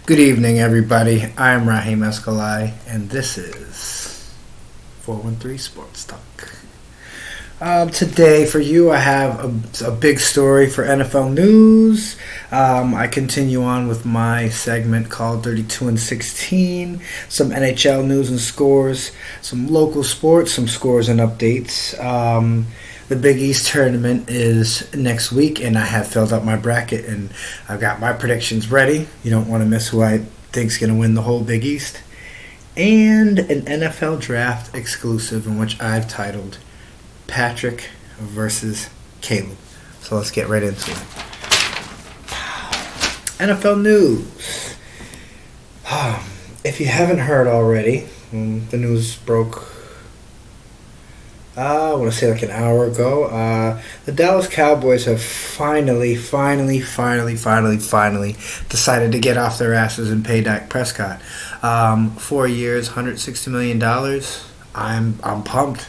Good evening, everybody. I'm Raheem Escalay, and this is 413 Sportstalk. Today, for you, I have a big story for NFL news. I continue on with my segment called 32 and 16, some NHL news and scores, some local sports, some scores and updates. The Big East tournament is next week, and I have filled up my bracket, and I've got my predictions ready. You don't want to miss who I think's going to win the whole Big East. And an NFL draft exclusive in which I've titled Patrick versus Caleb. So let's get right into it. NFL news. If you haven't heard already, the news broke I want to say like an hour ago. The Dallas Cowboys have finally decided to get off their asses and pay Dak Prescott. 4 years, $160 million. I'm pumped.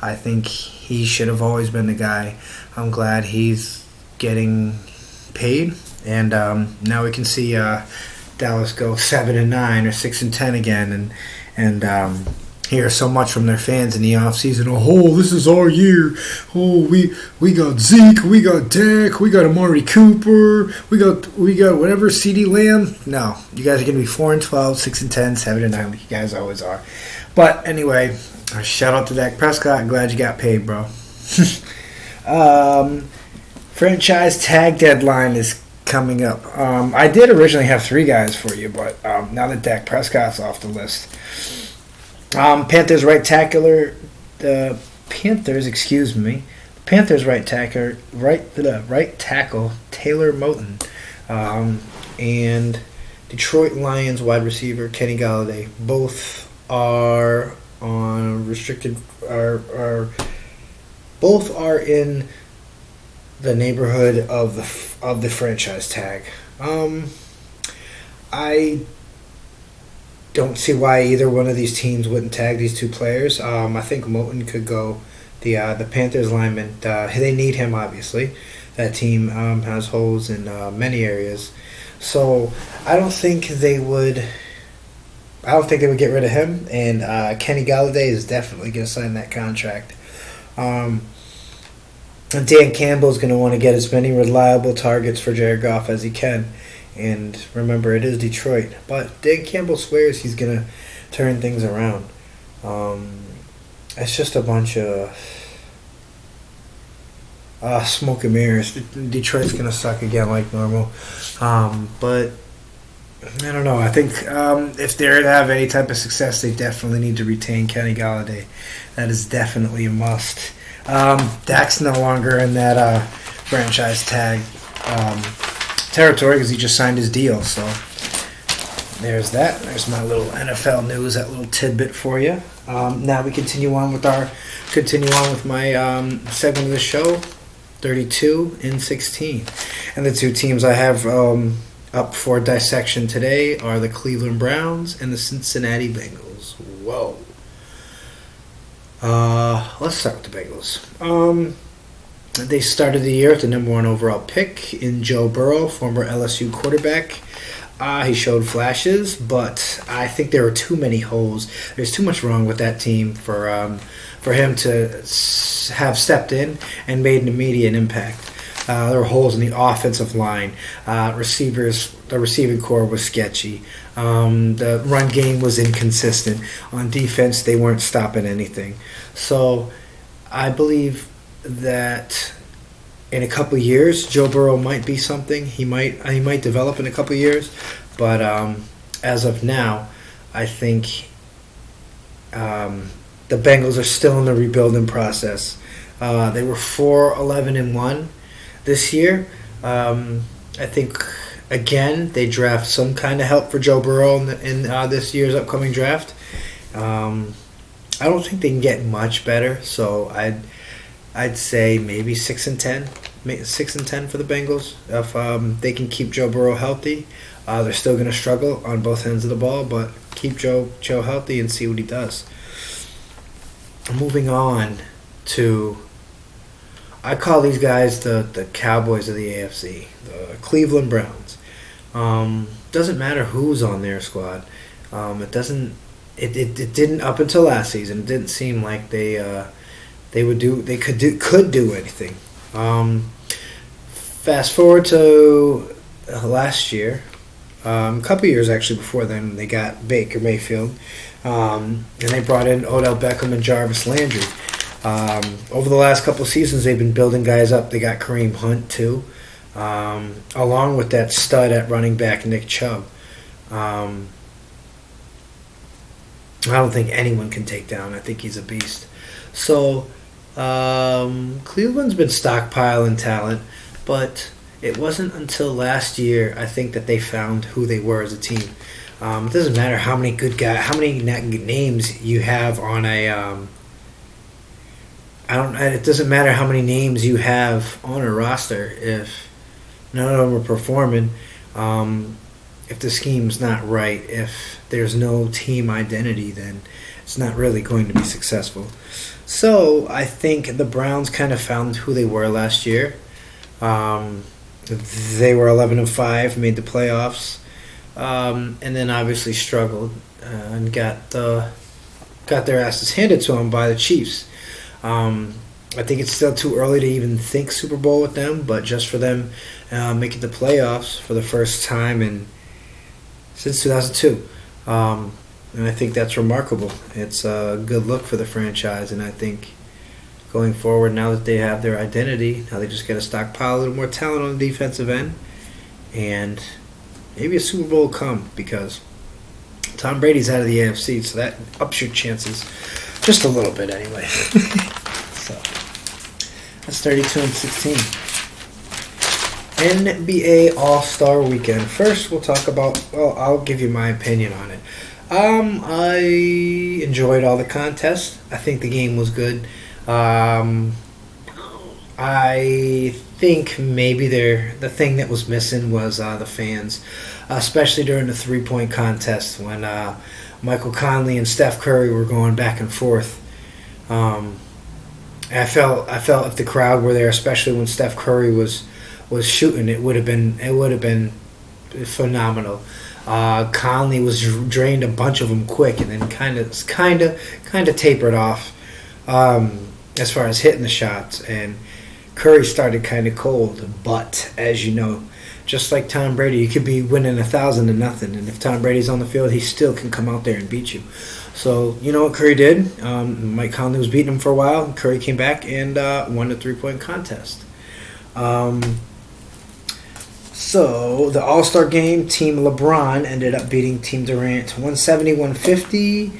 I think he should have always been the guy. I'm glad he's getting paid, and now we can see Dallas go 7-9 or 6-10 again, and hear so much from their fans in the offseason. Oh, this is our year. Oh, we got Zeke, we got Dak, we got Amari Cooper, we got whatever, CeeDee Lamb. No, you guys are gonna be 4-12, 6-10, 7-9, like you guys always are. But anyway, shout out to Dak Prescott. Glad you got paid, bro. Franchise tag deadline is coming up. I did originally have 3 guys for you, but now that Dak Prescott's off the list. Panthers right tackle Taylor Moton, and Detroit Lions wide receiver Kenny Golladay. Both are on restricted. Both are in the neighborhood of the franchise tag. I don't see why either one of these teams wouldn't tag these 2 players. I think Moton could go. The Panthers lineman, they need him, obviously. That team has holes in many areas. So I don't think they would get rid of him. And Kenny Golladay is definitely going to sign that contract. Dan Campbell is going to want to get as many reliable targets for Jared Goff as he can. And remember, it is Detroit. But Dan Campbell swears he's going to turn things around. It's just a bunch of smoke and mirrors. Detroit's going to suck again like normal. But I don't know. I think if they're to have any type of success, they definitely need to retain Kenny Golladay. That is definitely a must. Dak's no longer in that franchise tag territory because he just signed his deal. So there's that. There's my little NFL news, that little tidbit for you. Now we continue on with my segment of the show, 32 and 16. And the 2 teams I have up for dissection today are the Cleveland Browns and the Cincinnati Bengals. Whoa. Let's start with the Bengals. They started the year with the number 1 overall pick in Joe Burrow, former LSU quarterback. He showed flashes, but I think there were too many holes. There's too much wrong with that team for him to have stepped in and made an immediate impact. There were holes in the offensive line. The receiving core was sketchy. The run game was inconsistent. On defense, they weren't stopping anything. So I believe that in a couple of years, Joe Burrow might be something. He might develop in a couple of years, but as of now, I think the Bengals are still in the rebuilding process. They were 4-11-1 this year. I think again they draft some kind of help for Joe Burrow in this year's upcoming draft. I don't think they can get much better, so I'd say maybe 6-10 for the Bengals. If they can keep Joe Burrow healthy, they're still going to struggle on both ends of the ball, but keep Joe healthy and see what he does. Moving on to, I call these guys the Cowboys of the AFC, the Cleveland Browns. Doesn't matter who's on their squad. It doesn't. It didn't up until last season. It didn't seem like they could do anything. Fast forward to last year, a couple years actually before then, they got Baker Mayfield, and they brought in Odell Beckham and Jarvis Landry. Over the last couple of seasons, they've been building guys up. They got Kareem Hunt too, along with that stud at running back Nick Chubb. I don't think anyone can take down. I think he's a beast. So Cleveland's been stockpiling talent, but it wasn't until last year, I think, that they found who they were as a team. It doesn't matter how many good guys, how many names you have on a. It doesn't matter how many names you have on a roster if none of them are performing. If the scheme's not right, if there's no team identity, then it's not really going to be successful. So I think the Browns kind of found who they were last year. They were 11-5, made the playoffs, and then obviously struggled and got their asses handed to them by the Chiefs. I think it's still too early to even think Super Bowl with them, but just for them making the playoffs for the first time since 2002. And I think that's remarkable. It's a good look for the franchise, and I think going forward, now that they have their identity, now they just got to stockpile a little more talent on the defensive end, and maybe a Super Bowl will come because Tom Brady's out of the AFC, so that ups your chances just a little bit anyway. So that's 32-16. NBA All-Star Weekend. First, we'll talk about. Well, I'll give you my opinion on it. I enjoyed all the contests. I think the game was good. I think maybe the thing that was missing was the fans, especially during the three-point contest when Michael Conley and Steph Curry were going back and forth. I felt if the crowd were there, especially when Steph Curry was shooting, it would have been phenomenal. Conley was drained a bunch of them quick, and then kind of tapered off as far as hitting the shots. And Curry started kind of cold, but as you know, just like Tom Brady, you could be winning 1,000-0, and if Tom Brady's on the field, he still can come out there and beat you. So you know what Curry did? Mike Conley was beating him for a while, and Curry came back and won the three-point contest. So the All-Star game, Team LeBron ended up beating Team Durant 170-150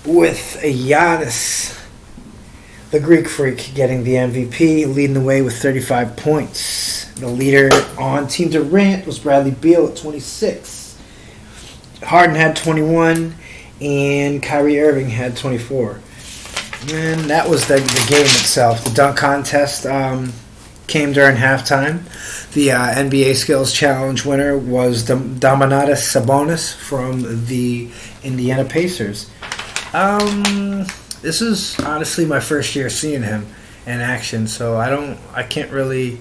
with Giannis, the Greek Freak, getting the MVP, leading the way with 35 points. The leader on Team Durant was Bradley Beal at 26. Harden had 21, and Kyrie Irving had 24. And that was the game itself. The dunk contest came during halftime. The NBA Skills Challenge winner was Domantas Sabonis from the Indiana Pacers. This is honestly my first year seeing him in action, so I can't really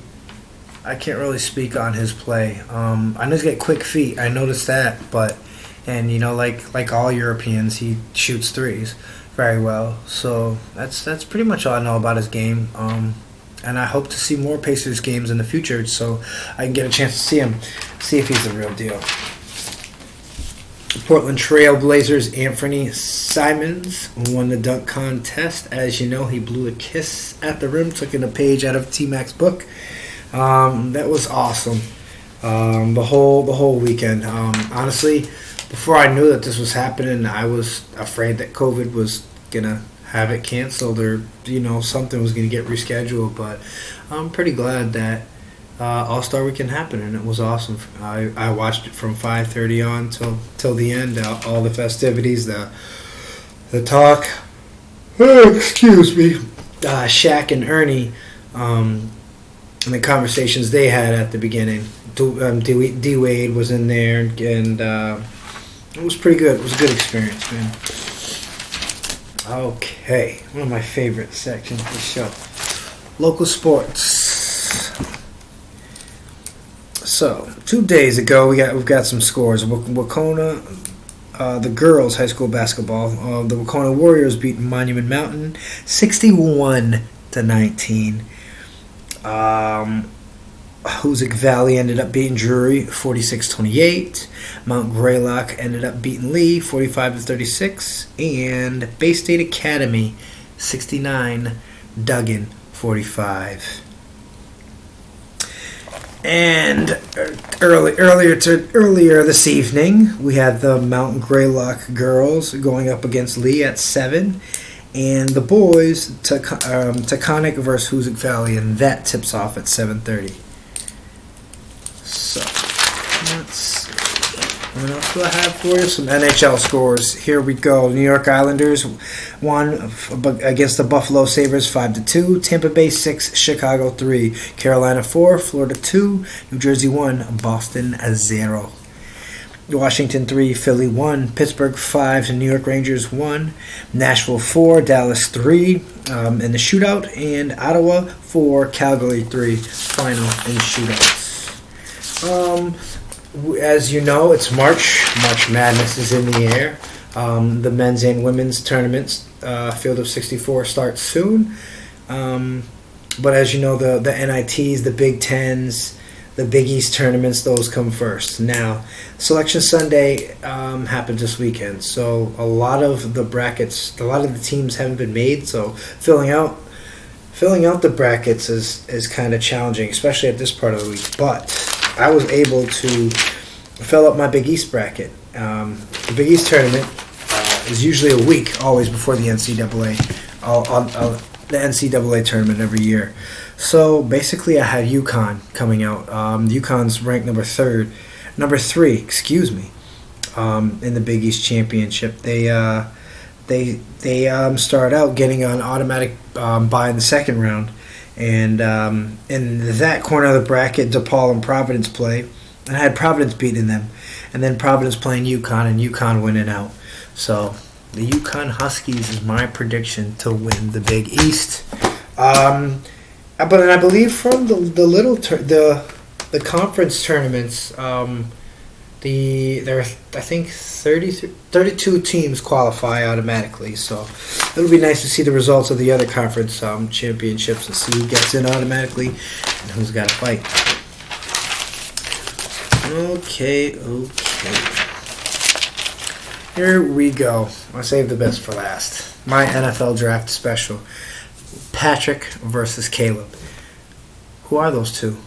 speak on his play. I know he's got quick feet. I noticed that, and you know, like all Europeans, he shoots threes very well. So that's pretty much all I know about his game. And I hope to see more Pacers games in the future so I can get a chance to see him, see if he's the real deal. The Portland Trail Blazers' Anthony Simons won the dunk contest. As you know, he blew a kiss at the rim, took in a page out of T-Mac's book. That was awesome. The whole weekend. Honestly, before I knew that this was happening, I was afraid that COVID was gonna have it canceled or something was gonna get rescheduled. But I'm pretty glad that All-Star Weekend happened, and it was awesome. I watched it from 5:30 on till the end. All the festivities, the talk. Excuse me, Shaq and Ernie. And the conversations they had at the beginning. D Wade was in there, and it was pretty good. It was a good experience, man. Okay, one of my favorite sections of the show. Local sports. So So 2 days ago, we've got some scores. Wacona, the girls' high school basketball. The Wacona Warriors beat Monument Mountain 61-19. Hoosick Valley ended up beating Drury 46-28. Mount Greylock ended up beating Lee 45-36, and Bay State Academy 69, Duggan 45. And earlier this evening, we had the Mount Greylock girls going up against Lee at 7. And the boys, Taconic versus Hoosick Valley, and that tips off at 7:30. So, let's see. What else do I have for you? Some NHL scores. Here we go. New York Islanders won against the Buffalo Sabres 5-2. Tampa Bay 6, Chicago 3. Carolina 4, Florida 2. New Jersey 1, Boston 0. Washington 3, Philly 1, Pittsburgh 5, and New York Rangers 1, Nashville 4, Dallas 3 in the shootout, and Ottawa 4, Calgary 3 final in shootouts. As you know, it's March. March Madness is in the air. The men's and women's tournaments, Field of 64, starts soon. But as you know, the NITs, the Big Tens, the Big East tournaments, those come first. Now, Selection Sunday happens this weekend, so a lot of the brackets, a lot of the teams haven't been made. So filling out the brackets is kind of challenging, especially at this part of the week. But I was able to fill up my Big East bracket. The Big East tournament is usually a week, always before the NCAA. The NCAA tournament every year. So basically, I had UConn coming out. UConn's ranked number 3, in the Big East Championship. They started out getting an automatic bye in the second round, and in that corner of the bracket, DePaul and Providence play, and I had Providence beating them, and then Providence playing UConn, and UConn winning out. So the UConn Huskies is my prediction to win the Big East. But I believe from the conference tournaments, there are, I think 32 teams qualify automatically. So it'll be nice to see the results of the other conference championships and see who gets in automatically and who's got to fight. Okay. Here we go. I saved the best for last. My NFL draft special. Patrick versus Caleb. Who are those two?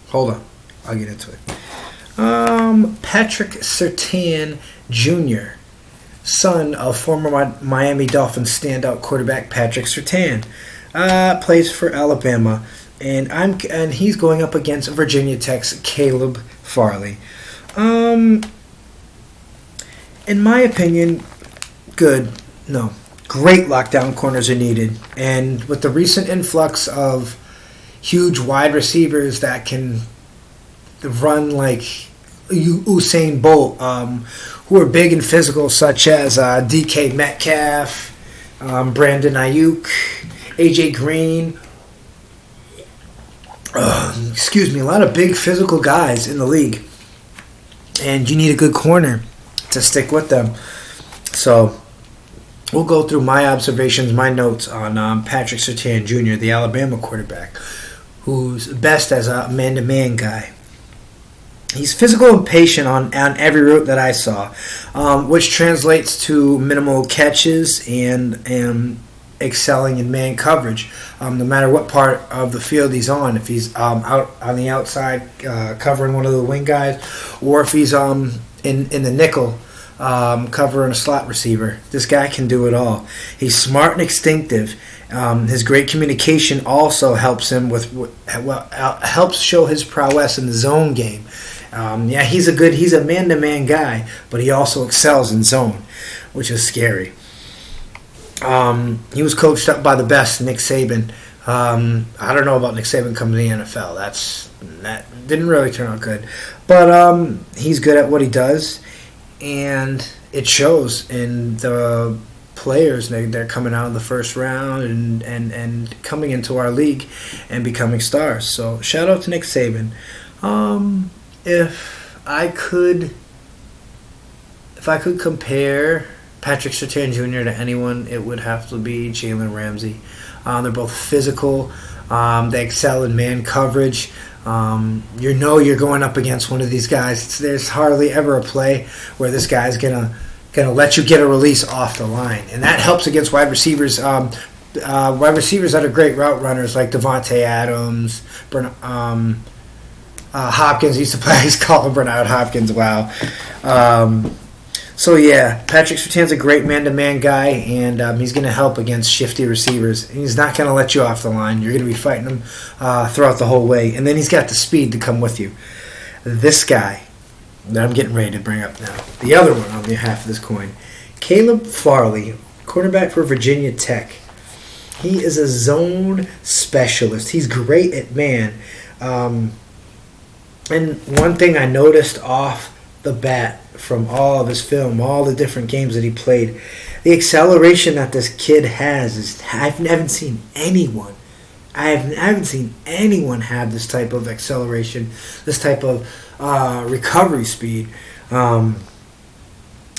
Hold on. I'll get into it. Patrick Surtain Jr., son of former Miami Dolphins standout quarterback Patrick Surtain, plays for Alabama, and he's going up against Virginia Tech's Caleb Farley. In my opinion, great lockdown corners are needed, and with the recent influx of huge wide receivers that can run like Usain Bolt, who are big and physical, such as DK Metcalf, Brandon Ayuk, AJ Green. A lot of big physical guys in the league, and you need a good corner to stick with them. So we'll go through my observations, my notes on Patrick Surtain Jr., the Alabama quarterback, who's best as a man-to-man guy. He's physical and patient on every route that I saw, which translates to minimal catches and excelling in man coverage, no matter what part of the field he's on. If he's out on the outside covering one of the wing guys, or if he's in the nickel covering a slot receiver, this guy can do it all. He's smart and instinctive. His great communication also helps him helps show his prowess in the zone game. He's a man-to-man guy, but he also excels in zone, which is scary. He was coached up by the best, Nick Saban. I don't know about Nick Saban coming to the NFL. That didn't really turn out good. But he's good at what he does, and it shows in the players. They're coming out in the first round and coming into our league and becoming stars. So shout out to Nick Saban. if I could compare Patrick Surtain Jr. to anyone, it would have to be Jalen Ramsey. They're both physical. They excel in man coverage. You're going up against one of these guys. There's hardly ever a play where this guy's gonna let you get a release off the line, and that helps against wide receivers. Wide receivers that are great route runners like Devontae Adams, Hopkins used to play. He's called Bernard Hopkins. Wow. So yeah, Patrick Surtain's a great man-to-man guy, and he's going to help against shifty receivers. He's not going to let you off the line. You're going to be fighting him throughout the whole way, and then he's got the speed to come with you. This guy that I'm getting ready to bring up now, the other one on the half of this coin, Caleb Farley, quarterback for Virginia Tech. He is a zone specialist. He's great at man. And one thing I noticed off the bat from all of his film, all the different games that he played, the acceleration that this kid has is I haven't seen anyone have this type of acceleration, this type of recovery speed. There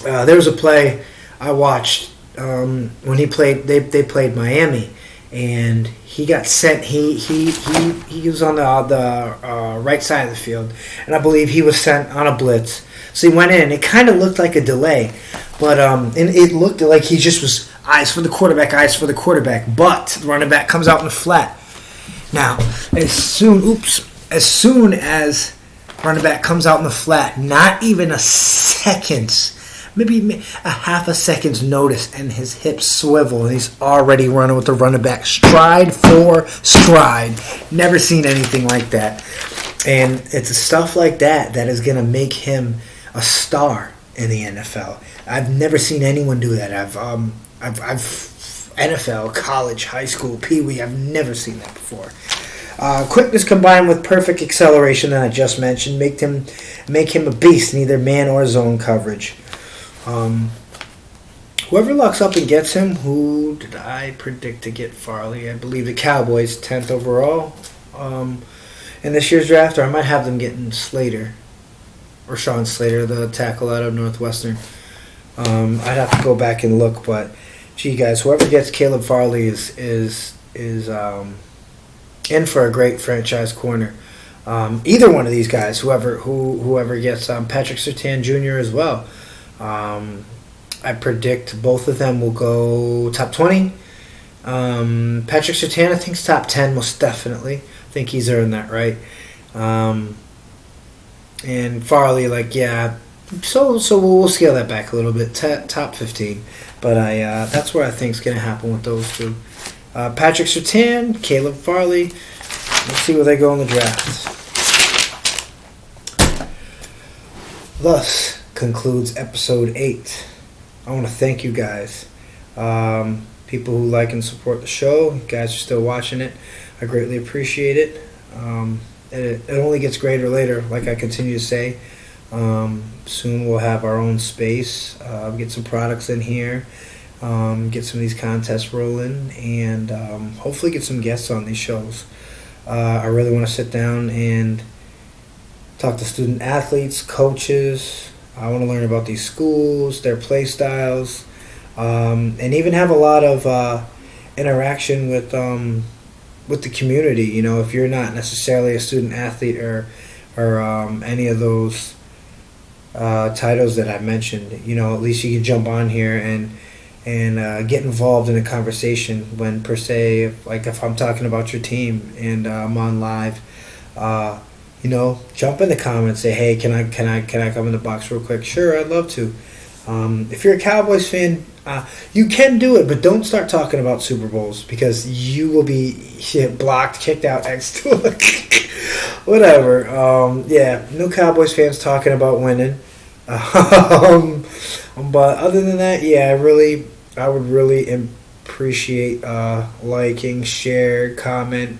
was a play I watched when he played. They played Miami, and he got sent. He was on the right side of the field, and I believe he was sent on a blitz. So he went in. It kind of looked like a delay, but and it looked like he just was eyes for the quarterback. But the running back comes out in the flat. Now, as soon as running back comes out in the flat, not even a second, maybe a half a second's notice, and his hips swivel, and he's already running with the running back stride for stride. Never seen anything like that. And it's stuff like that that is going to make him a star in the NFL. I've never seen anyone do that. I've NFL, college, high school, pee-wee, I've never seen that before. Quickness combined with perfect acceleration that I just mentioned make him a beast in either man or zone coverage. Whoever locks up and gets him, who did I predict to get Farley? I believe the Cowboys, 10th overall in this year's draft, or I might have them getting Slater, or Sean Slater, the tackle out of Northwestern. I'd have to go back and look, but gee, guys, whoever gets Caleb Farley is in for a great franchise corner. Either one of these guys, whoever gets Patrick Surtain Jr. as well. I predict both of them will go top 20. Patrick Surtain, I think, is top 10 most definitely. I think he's earned that right. And Farley, so we'll scale that back a little bit. Top 15. But that's where I think is going to happen with those two. Patrick Surtain, Caleb Farley. Let's see where they go in the draft. Thus concludes episode 8. I want to thank you guys. People who like and support the show. You guys are still watching it. I greatly appreciate it. It only gets greater later, like I continue to say. Soon we'll have our own space, get some products in here, get some of these contests rolling, and hopefully get some guests on these shows. I really want to sit down and talk to student athletes, coaches. I want to learn about these schools, their play styles, and even have a lot of interaction with the community. You know, if you're not necessarily a student athlete or any of those titles that I mentioned, you know, at least you can jump on here and get involved in a conversation when, per se, if I'm talking about your team and I'm on live, you know, jump in the comments, say, hey, can I come in the box real quick? Sure, I'd love to. If you're a Cowboys fan, you can do it, but don't start talking about Super Bowls because you will be blocked, kicked out, X to whatever. Yeah, no Cowboys fans talking about winning. But other than that, yeah, I would really appreciate liking, share, comment,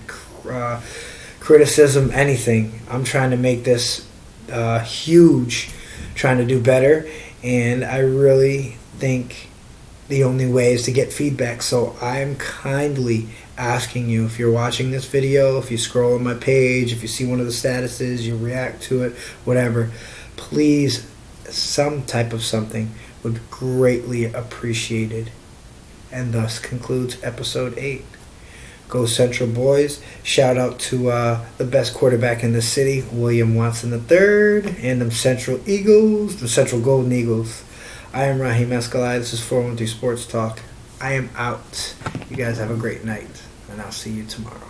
criticism, anything. I'm trying to make this huge, trying to do better, and I really think the only way is to get feedback. So I'm kindly asking you, if you're watching this video, if you scroll on my page, if you see one of the statuses, you react to it, whatever, please, some type of something would be greatly appreciated. And thus concludes episode 8. Go Central Boys. Shout out to the best quarterback in the city, William Watson III, and them Central Eagles, the Central Golden Eagles. I am Raheem Escalade. This is 413 Sports Talk. I am out. You guys have a great night, and I'll see you tomorrow.